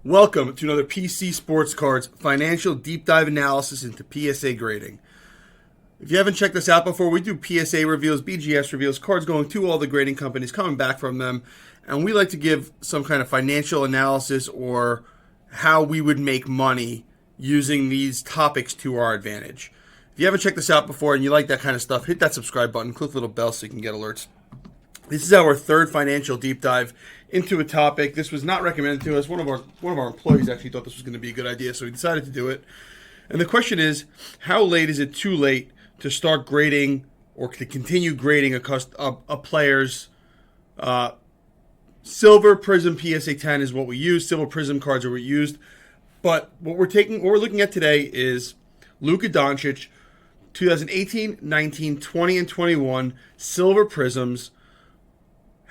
Welcome to another PC Sportscards Financial Deep Dive analysis into PSA grading. If you haven't checked us out before, we do PSA reveals, BGS reveals, cards going to all the grading companies, coming back from them, and we like to give some kind of financial analysis or how we would make money using these topics to our advantage. If you haven't checked us out before and you like that kind of stuff, hit that subscribe button, click the little bell so you can get alerts. This is our third financial deep dive into a topic. This was not recommended to us. One of our employees actually thought this was going to be a good idea, so we decided to do it. And the question is, how late is it too late to start grading or to continue grading a player's Silver Prism PSA 10 is what we use. Silver Prism cards are what we used. But what we're looking at today is Luka Doncic 2018, 19, 20, and 21 Silver Prisms.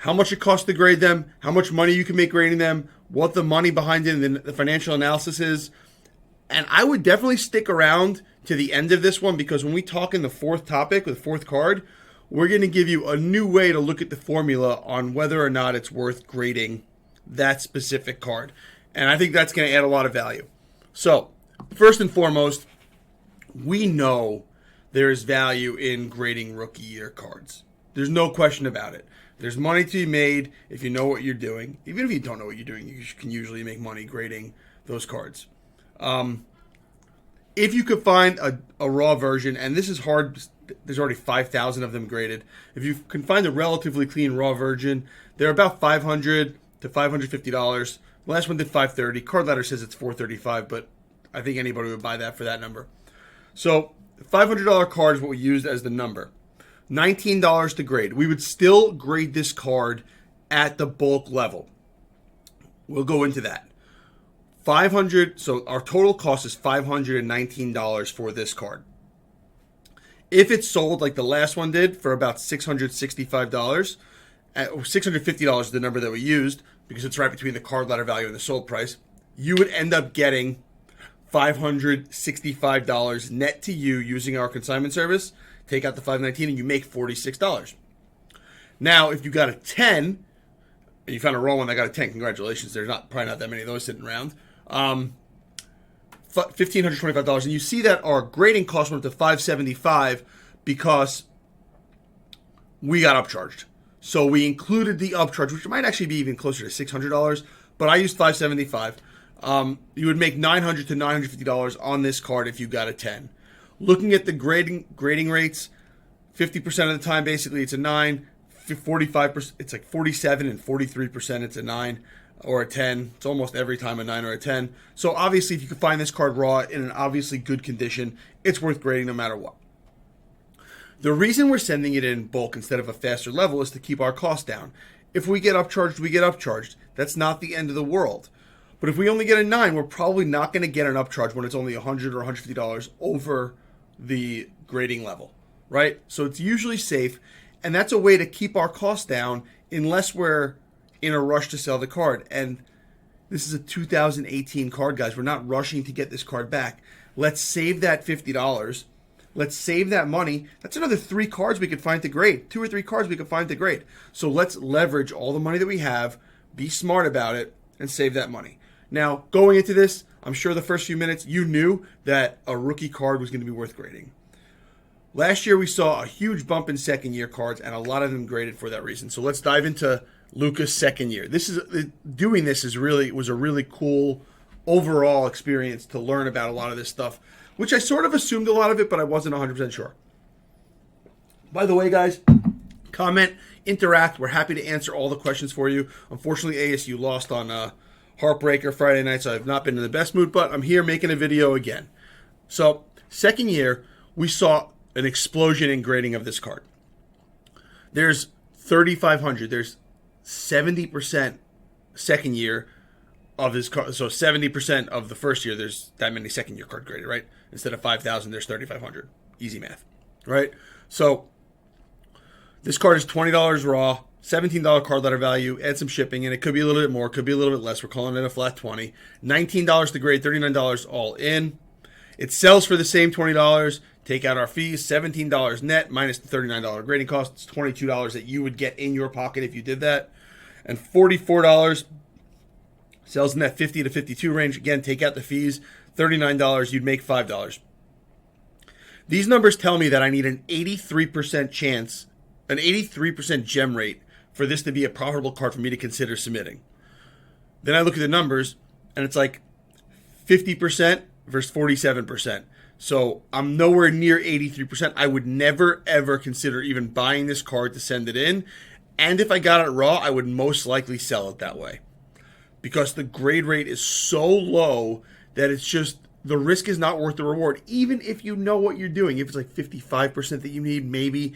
How much it costs to grade them, how much money you can make grading them, what the money behind it and the financial analysis is. And I would definitely stick around to the end of this one because when we talk in the fourth topic, the fourth card, we're going to give you a new way to look at the formula on whether or not it's worth grading that specific card. And I think that's going to add a lot of value. So, first and foremost, we know there is value in grading rookie year cards. There's no question about it. There's money to be made if you know what you're doing. Even if you don't know what you're doing, you can usually make money grading those cards. If you could find a raw version, and this is hard, there's already 5,000 of them graded. If you can find a relatively clean raw version, they're about $500 to $550. The last one did $530. Card Ladder says it's $435, but I think anybody would buy that for that number. So $500 card is what we used as the number. $19 to grade. We would still grade this card at the bulk level. We'll go into that. $500. So our total cost is $519 for this card. If it's sold like the last one did for about $665, $650 is the number that we used because it's right between the card ladder value and the sold price, you would end up getting $565 net to you using our consignment service. Take out the $519 and you make $46. Now, if you got a 10, and you found a raw one that got a 10, congratulations. There's probably not that many of those sitting around. $1,525, and you see that our grading cost went up to $575 because we got upcharged. So we included the upcharge, which might actually be even closer to $600, but I used $575. You would make $900 to $950 on this card if you got a 10. Looking at the grading rates, 50% of the time, basically, it's a 9. 45%, it's like 47 and 43%, it's a 9 or a 10. It's almost every time a 9 or a 10. So obviously, if you can find this card raw in an obviously good condition, it's worth grading no matter what. The reason we're sending it in bulk instead of a faster level is to keep our costs down. If we get upcharged, we get upcharged. That's not the end of the world. But if we only get a 9, we're probably not going to get an upcharge when it's only $100 or $150 over the grading level, right? So it's usually safe, and that's a way to keep our costs down unless we're in a rush to sell the card. And this is a 2018 card, guys. We're not rushing to get this card back. Let's save that $50. Let's save that money. That's another 3 cards we could find to grade. 2 or 3 cards we could find to grade. So let's leverage all the money that we have, be smart about it, and save that money. Now, going into this, I'm sure the first few minutes you knew that a rookie card was going to be worth grading. Last year we saw a huge bump in second year cards, and a lot of them graded for that reason. So let's dive into Luka's second year. Doing this was a really cool overall experience to learn about a lot of this stuff, which I sort of assumed a lot of it, but I wasn't 100% sure. By the way, guys, comment, interact. We're happy to answer all the questions for you. Unfortunately, ASU lost on Heartbreaker Friday night, so I've not been in the best mood, but I'm here making a video again. So, second year, we saw an explosion in grading of this card. There's 3,500. There's 70% second year of this card. So 70% of the first year, there's that many second year card graded, right? Instead of 5,000, there's 3,500. Easy math, right? So this card is $20 raw. $17 card letter value, add some shipping, and it could be a little bit more, could be a little bit less. We're calling it a flat 20. $19 to grade, $39 all in. It sells for the same $20. Take out our fees, $17 net minus the $39 grading cost. It's $22 that you would get in your pocket if you did that. And $44 Sells in that 50 to 52 range. Again, take out the fees, $39, you'd make $5. These numbers tell me that I need an 83% chance, an 83% gem rate for this to be a profitable card for me to consider submitting. Then I look at the numbers, and it's like 50% versus 47%. So I'm nowhere near 83%. I would never, ever consider even buying this card to send it in. And if I got it raw, I would most likely sell it that way. Because the grade rate is so low that it's just, the risk is not worth the reward. Even if you know what you're doing, if it's like 55% that you need, maybe.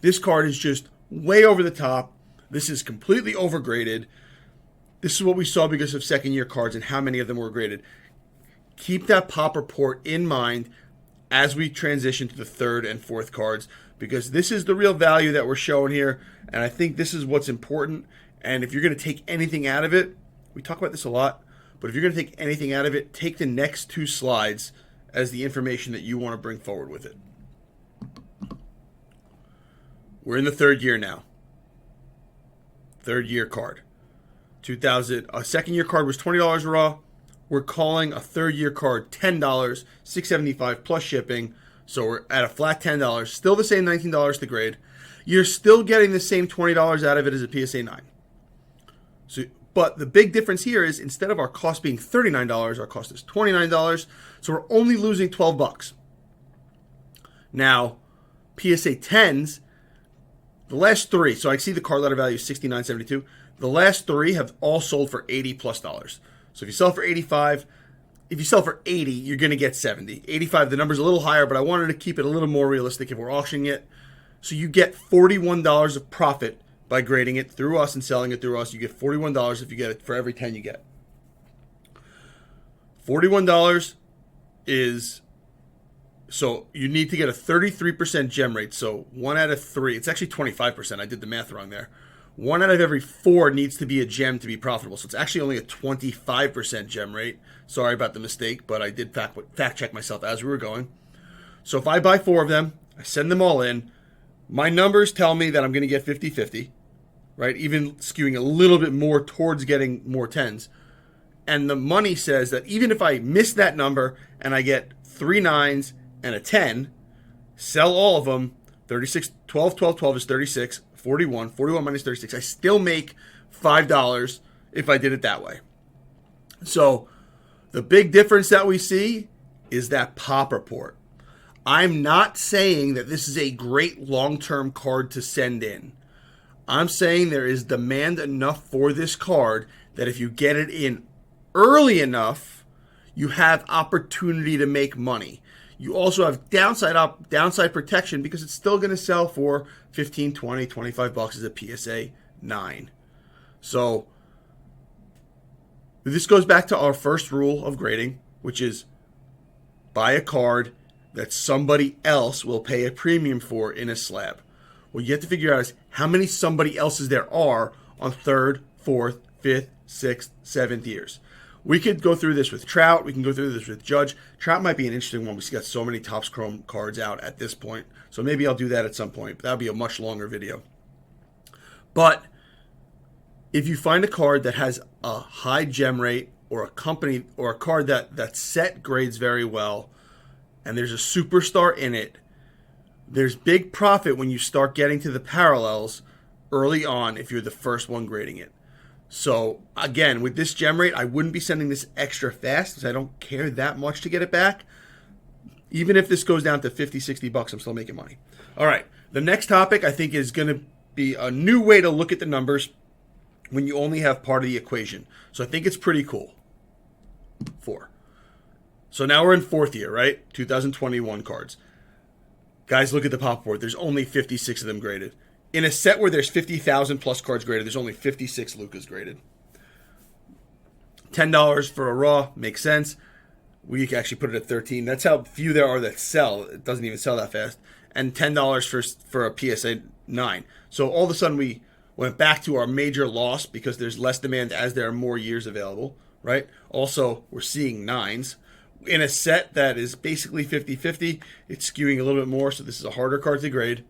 This card is just way over the top. This is completely overgraded. This is what we saw because of second-year cards and how many of them were graded. Keep that pop report in mind as we transition to the third and fourth cards, because this is the real value that we're showing here, and I think this is what's important. And if you're going to take anything out of it, we talk about this a lot, but if you're going to take anything out of it, take the next two slides as the information that you want to bring forward with it. We're in the third year now. Third year card. A second year card was $20 raw. We're calling a third year card $10, $6.75 plus shipping. So we're at a flat $10. Still the same $19 to grade. You're still getting the same $20 out of it as a PSA 9. But the big difference here is instead of our cost being $39, our cost is $29. So we're only losing $12. Now, PSA 10s, the last three, so I see the card letter value is $69.72. The last three have all sold for $80 plus. So if you sell for 85, if you sell for 80, you're going to get 70. 85, the number's a little higher, but I wanted to keep it a little more realistic if we're auctioning it. So you get $41 of profit by grading it through us and selling it through us. You get $41 if you get it for every 10 you get. $41 is, so you need to get a 33% gem rate. So 1 out of 3, it's actually 25%. I did the math wrong there. 1 out of every 4 needs to be a gem to be profitable. So it's actually only a 25% gem rate. Sorry about the mistake, but I did fact check myself as we were going. So if I buy 4 of them, I send them all in, my numbers tell me that I'm going to get 50-50, right? Even skewing a little bit more towards getting more 10s. And the money says that even if I miss that number and I get 3 9s and a 10, sell all of them, 36, 12, 12, 12 is 36, 41, 41 minus 36. I still make $5 if I did it that way. So the big difference that we see is that pop report. I'm not saying that this is a great long-term card to send in. I'm saying there is demand enough for this card that if you get it in early enough, you have opportunity to make money. You also have downside protection because it's still going to sell for $15, $20, $25 as a PSA 9. So this goes back to our first rule of grading, which is buy a card that somebody else will pay a premium for in a slab. What you have to figure out is how many somebody else's there are on 3rd, 4th, 5th, 6th, 7th years. We could go through this with Trout. We can go through this with Judge. Trout might be an interesting one. We've got so many Topps Chrome cards out at this point. So maybe I'll do that at some point. But that'll be a much longer video. But if you find a card that has a high gem rate or a company or a card that set grades very well, and there's a superstar in it, there's big profit when you start getting to the parallels early on if you're the first one grading it. So, again, with this gem rate, I wouldn't be sending this extra fast because I don't care that much to get it back. Even if this goes down to $50, $60, I'm still making money. All right, the next topic I think is going to be a new way to look at the numbers when you only have part of the equation. So I think it's pretty cool. 4. So now we're in 4th year, right? 2021 cards. Guys, look at the pop board. There's only 56 of them graded. In a set where there's 50,000 plus cards graded, there's only 56 Lukas graded. $10 for a raw makes sense. We can actually put it at 13. That's how few there are that sell. It doesn't even sell that fast. And $10 for a PSA 9. So all of a sudden we went back to our major loss because there's less demand as there are more years available, right? Also, we're seeing 9s. In a set that is basically 50-50, it's skewing a little bit more, so this is a harder card to grade.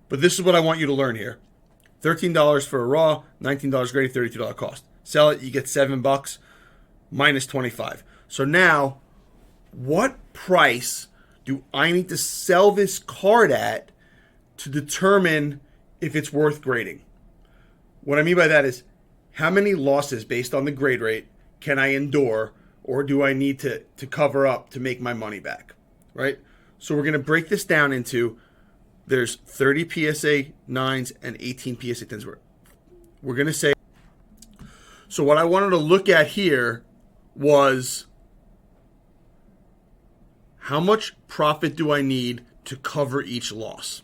But this is what I want you to learn here. $13 for a raw, $19 graded, $32 cost. Sell it, you get $7. minus 25. So now, what price do I need to sell this card at to determine if it's worth grading? What I mean by that is, how many losses based on the grade rate can I endure, or do I need to cover up to make my money back, right? So we're going to break this down into, there's 30 PSA 9s and 18 PSA 10s. We're going to say, so what I wanted to look at here was, how much profit do I need to cover each loss?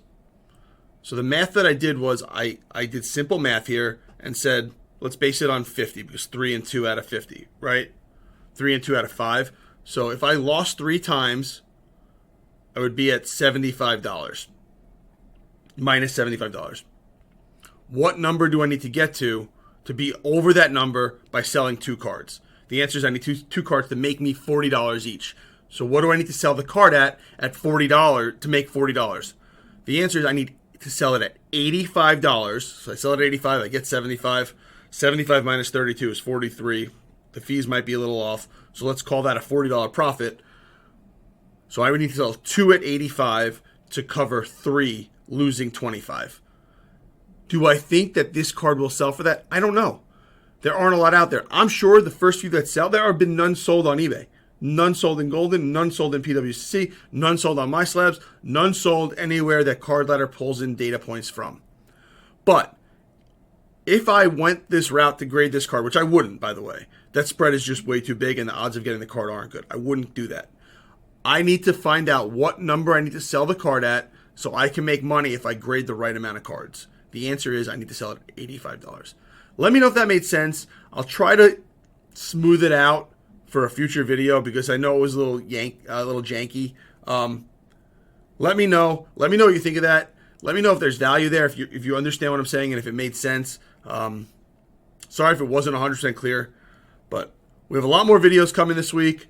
So the math that I did was, I did simple math here and said, let's base it on 50 because 3 and 2 out of 50, right? 3 and 2 out of 5. So if I lost 3 times, I would be at $75, minus $75. What number do I need to get to be over that number by selling 2 cards? The answer is I need two cards to make me $40 each. So what do I need to sell the card at $40 to make $40? The answer is I need to sell it at $85. So I sell it at 85, I get 75. 75 minus 32 is 43. The fees might be a little off, so let's call that a $40 profit. So I would need to sell 2 at 85 to cover 3, losing 25. Do I think that this card will sell for that? I don't know. There aren't a lot out there. I'm sure the first few that sell, there have been none sold on eBay. None sold in Golden, none sold in PWC, none sold on MySlabs, none sold anywhere that Card Ladder pulls in data points from. But if I went this route to grade this card, which I wouldn't, by the way, that spread is just way too big and the odds of getting the card aren't good. I wouldn't do that. I need to find out what number I need to sell the card at so I can make money if I grade the right amount of cards. The answer is I need to sell it at $85. Let me know if that made sense. I'll try to smooth it out for a future video because I know it was a little janky. Let me know. Let me know what you think of that. Let me know if there's value there, if you understand what I'm saying and if it made sense. Sorry if it wasn't 100% clear, but we have a lot more videos coming this week.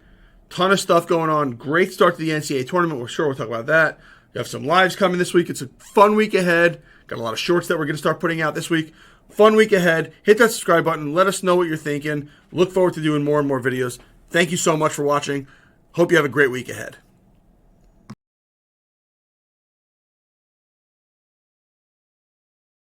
Ton of stuff going on. Great start to the NCAA tournament. We're sure we'll talk about that. We have some lives coming this week. It's a fun week ahead. Got a lot of shorts that we're going to start putting out this week. Fun week ahead. Hit that subscribe button. Let us know what you're thinking. Look forward to doing more and more videos. Thank you so much for watching. Hope you have a great week ahead.